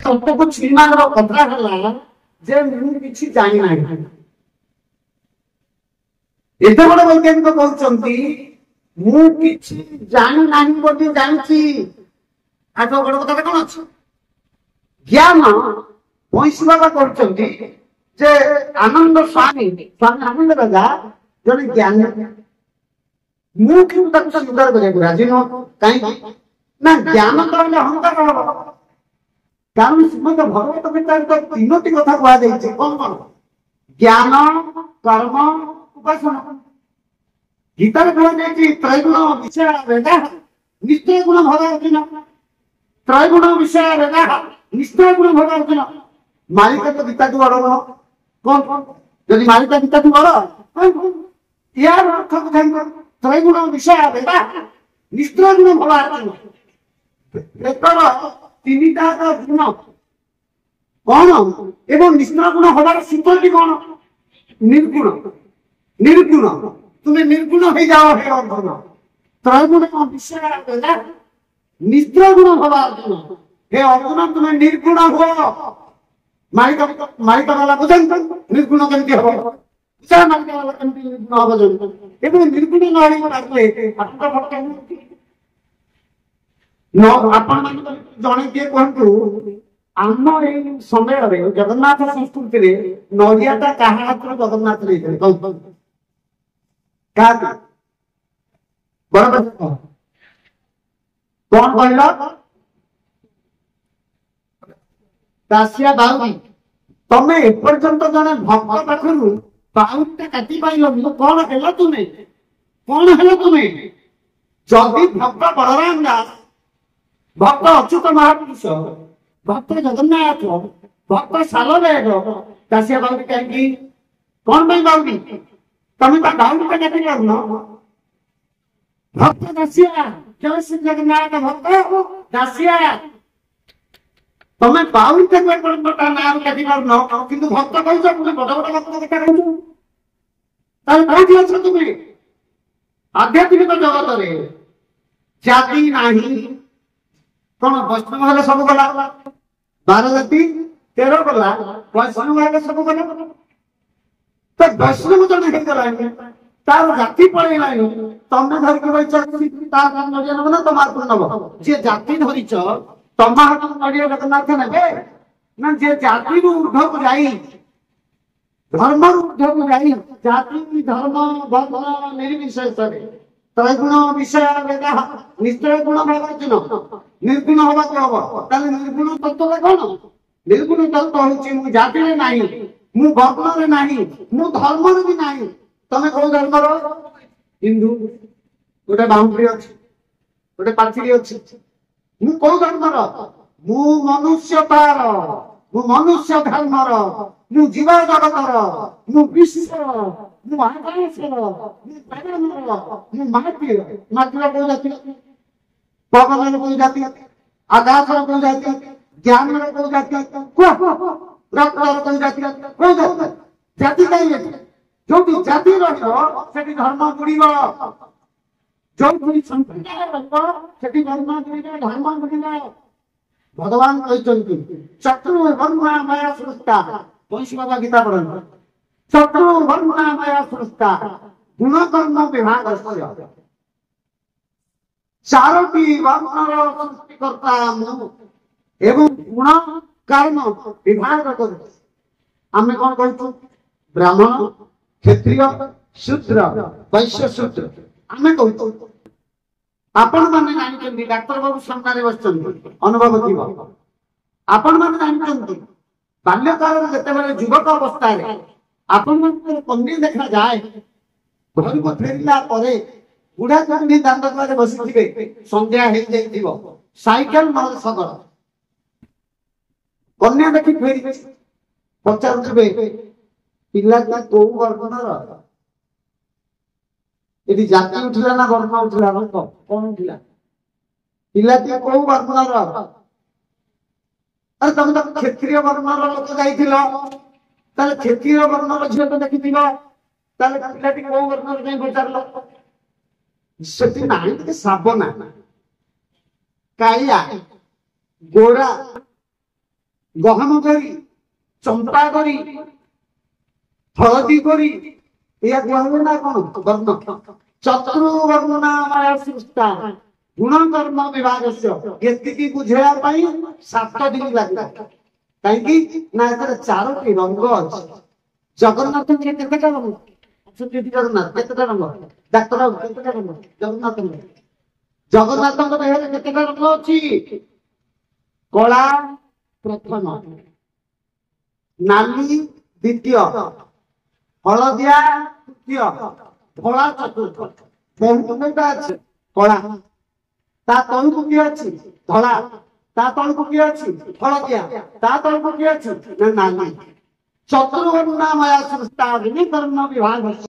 ତମକୁ ଛିମାର କଥା ହେଲା ଯେ ମୁଁ କିଛି ଜାଣି ନାହିଁ। ଏତେ ବଡ ବୈଜ୍ଞାନିକ କହୁଛନ୍ତି ମୁଁ କିଛି ଜାଣି ନାହିଁ ବୋଲି ଜାଣିଛି। ଆଗ ବଡ କଥା କଣ ଅଛି? ଜ୍ଞାନ ମହିଷୀ ବାବା କରୁଛନ୍ତି ଯେ ଆନନ୍ଦ ସ୍ୱାମୀ ଆନନ୍ଦ ରାଜା ଜଣେ ଜ୍ଞାନୀ। ମୁଁ କିନ୍ତୁ ତାକୁ ସ୍ୱୀକାର କରିବାକୁ ରାଜି ନୁହଁ। କାହିଁକି ନା ଜ୍ଞାନ ତ ହେଲେ ଅହଙ୍କାର ହବ। କାରଣ ଶ୍ରୀମଦ ଭଗବତ ଗୀତାରେ ତ ତିନୋଟି କଥା କୁହାଯାଇଛି। କଣ କଣ? ଜ୍ଞାନ, କର୍ମ, ଉପାସନା। ଗୀତାରେ କୁହାଯାଇଛି ତ୍ରୈଗୁଣ ବିଷୟ ବେଦା ନିଶ୍ଚୟ ଗୁଣ ଭୋଗ ଅର୍ଜୁନ। ତ୍ରୈଗୁଣ ବିଷୟ ବେଦା ନିଶ୍ଚୟ ଗୁଣ ଭୋଗ ଅର୍ଜୁନ। ମାଳିକା ତ ଗୀତାଠୁ ବଡ ନୁହଁ। କଣ ଯଦି ମାଳିକା ଗୀତାଠୁ ବଡ ইয়ার অর্থ বুঝাইব ত্রৈগুণ বিষয় বেদা নিশ্চয় গুণ ভোগ অর্জুন। এতর তিনিটা গুণ কଣ এবং নিষ্ঠুর গুণ হবার সূত্রটি কଣ? ନିର୍ଗୁଣ। ନିର୍ଗୁଣ তুমি ନିର୍ଗୁଣ ହେଇଯାଅ হে অর্জুন। ত্রৈগুণ বিষয় বেদা নিষ্ঠুর গুণ হবা অর্জুন। হে অর্জুন তুমি ନିର୍ଗୁଣ ହୁଅ। ମାଳିକା ବାଲା ବୁଝାନ୍ତୁ ନିର୍ଗୁଣ କେମିତି ହବ। ମାଳିକା ବାଲା କେମିତି ନିର୍ଗୁଣ ହବ? ଏବେ ନିର୍ଗୁଣ ନ ହେଇଗଲେ ଆପଣ ଜଣେ କିଏ କୁହନ୍ତୁ ଆମ ଏଇ ସମୟରେ ଜଗନ୍ନାଥ ସଂସ୍କୃତିରେ ନଡ଼ିଆଟା କାହା ହାତରୁ ଜଗନ୍ନାଥ ନେଇଥିଲେ? କାହାକୁ? କଣ କହିଲ? ଦାସିଆ ବାଉରୀ। ତମେ ଏପର୍ଯ୍ୟନ୍ତ ଜଣେ ଭକ୍ତ ପାଖରୁ ବାଉରୀଟା କାଟି ପାଇଲନି। କଣ ହେଲ ତୁମେ? କଣ ହେଲ ତୁମେ? ଯଦି ଭକ୍ତ ବଳରାମ ଦାସ, ଭକ୍ତ ଅଚ୍ୟୁତ ମହାପୁରୁଷ, ଭକ୍ତ ଜଗନ୍ନାଥ, ଭକ୍ତ ସାଲବେଗ ଦାସିଆ ବାଉରୀ କାହିଁକି? କଣ ପାଇଁ ବାଉରୀ? ତମେ ତା ବାଉରୀଟା କାଟି ପାରୁନ? ଭକ୍ତ ଦାସିଆ ଜୟ ଶ୍ରୀ ଜଗନ୍ନାଥ ଭକ୍ତ ଦାସିଆ। ତମେ ବାଉରୀଟାକୁ ଏପର୍ଯ୍ୟନ୍ତ ତା ନାଁରୁ କାଟି ପାରୁନ କିନ୍ତୁ ଭକ୍ତ କହୁଛ ବଡ ବଡ ଭକ୍ତ କଥା କହୁଛ। ତାହେଲେ କୋଉଠି ଅଛ ତୁମେ? ଆଧ୍ୟାତ୍ମିକ ଜଗତରେ ଜାତି ନାହିଁ। କଣ ବୈଷ୍ଣବ ହେଲେ ସବୁ ଗଲା? 12 ଜାତି 13 ଗଲା। ବୈଷ୍ଣବ ହେଲେ ସବୁ ଗଲା। ତ ବୈଷ୍ଣବ ଜଣେ ହେଇଗଲାଣି, ତାର ଜାତି ପଳେଇଲାଣି। ତମେ ଧରିକି ବଇଛ ତା ନଡ଼ିଆ ନବ ନା ତମ ହାତରୁ ନବ? ଯିଏ ଜାତି ଧରିଛ ତମ ହାତରୁ ନଡ଼ିଆ ଜଗନ୍ନାଥ ନେବେ ନା? ଯିଏ ଜାତିରୁ ଉର୍ଦ୍ଧ୍ୱକୁ ଯାଇ ଧର୍ମରୁ ଉର୍ଦ୍ଧ୍ୱକୁ ଯାଇ ଜାତି ଧର୍ମ ବର୍ଣ୍ଣ ନିର୍ବିଶେଷରେ ତ୍ରୈଗୁଣ ବିଷୟ ବେଦା ନିଶ୍ଚୟ ଗୁଣ ଭୋଗ ଅର୍ଜୁନ। ନିର୍ଗୁଣ ହବାକୁ ହବ। ତାହେଲେ ନିର୍ଗୁଣ ତତ୍ତ୍ୱ କଣ? ନିର୍ଗୁଣ ତତ୍ତ୍ୱ ହଉଛି ମୁଁ ଜାତିରେ ନାହିଁ, ମୁଁ ବର୍ଣ୍ଣରେ ନାହିଁ, ମୁଁ ଧର୍ମରେ ବି ନାହିଁ। ତମେ କୋଉ ଧର୍ମର? ହିନ୍ଦୁ। ଗୋଟେ ବାଉଣ୍ଡ୍ରି ଅଛି, ଗୋଟେ ପାଚେରୀ ଅଛି। ମୁଁ କୋଉ ଧର୍ମର? ମୁଁ ମନୁଷ୍ୟତାର, ମୁଁ ମନୁଷ୍ୟ ଧର୍ମର, ମୁଁ ଜୀବ ଜଗତର, ମୁଁ ବିଶ୍ୱର, ମୁଁ ଆକାଶର, ମୁଁ ପବନର, ମୁଁ ମାଟିର। ମାଟିର କୋଉ ଜାତି? ପବନର କୋଉ ଜାତି? ଆକାଶର କୋଉ ଜାତି? ଜ୍ଞାନର କୋଉ ଜାତି? ରକ୍ତର କୋଉ ଜାତି? କୋଉ ଜାତି? ଜାତି କାହିଁ ଅଛି? ଯୋଉଠି ଜାତି ରହିବ ସେଠି ଧର୍ମ ବୁଡ଼ିବ। ଯୋଉଠି ସମ୍ପ୍ରଦାୟ ରହିବ ସେଠି ଧର୍ମ ବୁଡ଼ିବ, ଧର୍ମ ବୁଡ଼ିବ। ଭଗବାନ କହିଛନ୍ତି ଚତୁଃ ବର୍ଣ୍ଣା ମାୟା ସୃଷ୍ଟା। ମହିଷୀ ବାବା ଗୀତା ପଢ଼ନ୍ତୁ। ଚତୁଃ ବର୍ଣ୍ଣା ମାୟା ସୃଷ୍ଟା ଗୁଣ କର୍ମ ବିଭାଗ। ଚାରୋଟି ବର୍ଣ୍ଣର ସୃଷ୍ଟିକର୍ତ୍ତା ମୁଁ ଏବଂ ଗୁଣ କର୍ମ ବିଭାଗ କରୁଛି। ଆମେ କଣ କରୁଛୁ? ବ୍ରାହ୍ମଣ, କ୍ଷତ୍ରିୟ, ଶୂଦ୍ର, ବୈଶ୍ୟ, ଶୂଦ୍ର ଆମେ କହୁଛୁ। ଆପଣ ମାନେ ଜାଣିଛନ୍ତି, ଡାକ୍ତର ବାବୁ ସାମ୍ନାରେ ବସିଛନ୍ତି, ଅନୁଭବ ଥିବ। ଆପଣ ମାନେ ଜାଣିଛନ୍ତି ବାଲ୍ୟକାଳରେ ଯେତେବେଳେ ଯୁବକ ଅବସ୍ଥାରେ ଆପଣଙ୍କର କନ୍ୟା ଦେଖାଯାଏ, ଘରକୁ ଫେରିଲା ପରେ ବୁଢା ଚାନ୍ଦି ଦାଣ୍ଡ ଦୁଆରେ ବସିଥିବେ, ସନ୍ଧ୍ୟା ହେଇଯାଇଥିବ, ସାଇକେଲ ନହେଲେ ଶଗଡ଼, କନ୍ୟା ଦେଖି ଫେରିବେ, ପଚାରୁଥିବେ ପିଲାଟା କୋଉ ବର୍ଣ୍ଣର? ଏଠି ଜାତି ଉଠିଲା ନା ବର୍ଣ୍ଣ ଉଠିଲା? କଣ ଉଠିଲା? ପିଲାଟି କୋଉ ବର୍ଣ୍ଣର? ଆରେ ତମେ ତ କ୍ଷତ୍ରିୟ ବର୍ଣ୍ଣର ଲୋକ ଯାଇଥିଲ, ତାହେଲେ କ୍ଷତ୍ରିୟ ବର୍ଣ୍ଣର ଝିଅ ତ ଦେଖିଥିବ, ତାହେଲେ ପିଲାଟି କୋଉ ବର୍ଣ୍ଣର ଯାଇ ପଚାରିଲ? ସେଠି ନାହିଁ ଟିକେ ସାବନା, କାଳିଆ, ଗୋରା, ଗହମ କରି, ଚମ୍ପା କରି, ହଳଦୀ କରି, ଏଇଆ କୁହାହୁଏ ନା କଣ ବର୍ଣ୍ଣ। ଚତୁର୍ବର୍ଣ୍ଣନାମାୟା ସୃଷ୍ଟା ଗୁଣ କର୍ମ ବିଭାଗସ୍ୟ, ଏତିକି ବୁଝେଇବା ପାଇଁ 7 ଦିନ ଲାଗିଲା। କାହିଁକି ନା ଏଥିରେ 4ଟି ରଙ୍ଗ ଅଛି। ଜଗନ୍ନାଥ କେତେଟା ରଙ୍ଗ? ଜଗନ୍ନାଥ କେତେଟା ରଙ୍ଗ? ଡାକ୍ତର କେତେଟା ରଙ୍ଗ? ଜଗନ୍ନାଥଙ୍କ ଦେହରେ କେତେଟା ରଙ୍ଗ ଅଛି? କଳା ପ୍ରଥମ, ନାଲି ଦ୍ୱିତୀୟ, ହଳଦିଆ ତୃତୀୟ, ଧଳା ଚତୁର୍ଥ। କେଉଁଟା ଅଛି? କଳା। ତା ତଳକୁ କିଏ ଅଛି? ଧଳା। ତା ତଳକୁ କିଏ ଅଛି? ହଳଦିଆ। ତା ତଳକୁ କିଏ ଅଛି? ନା ନାଲି। ଚତୁର୍ବର୍ଣ୍ଣନାମାୟା ସୃଷ୍ଟା ଗୁଣ କର୍ମ ବିଭାଗସ୍ୟ।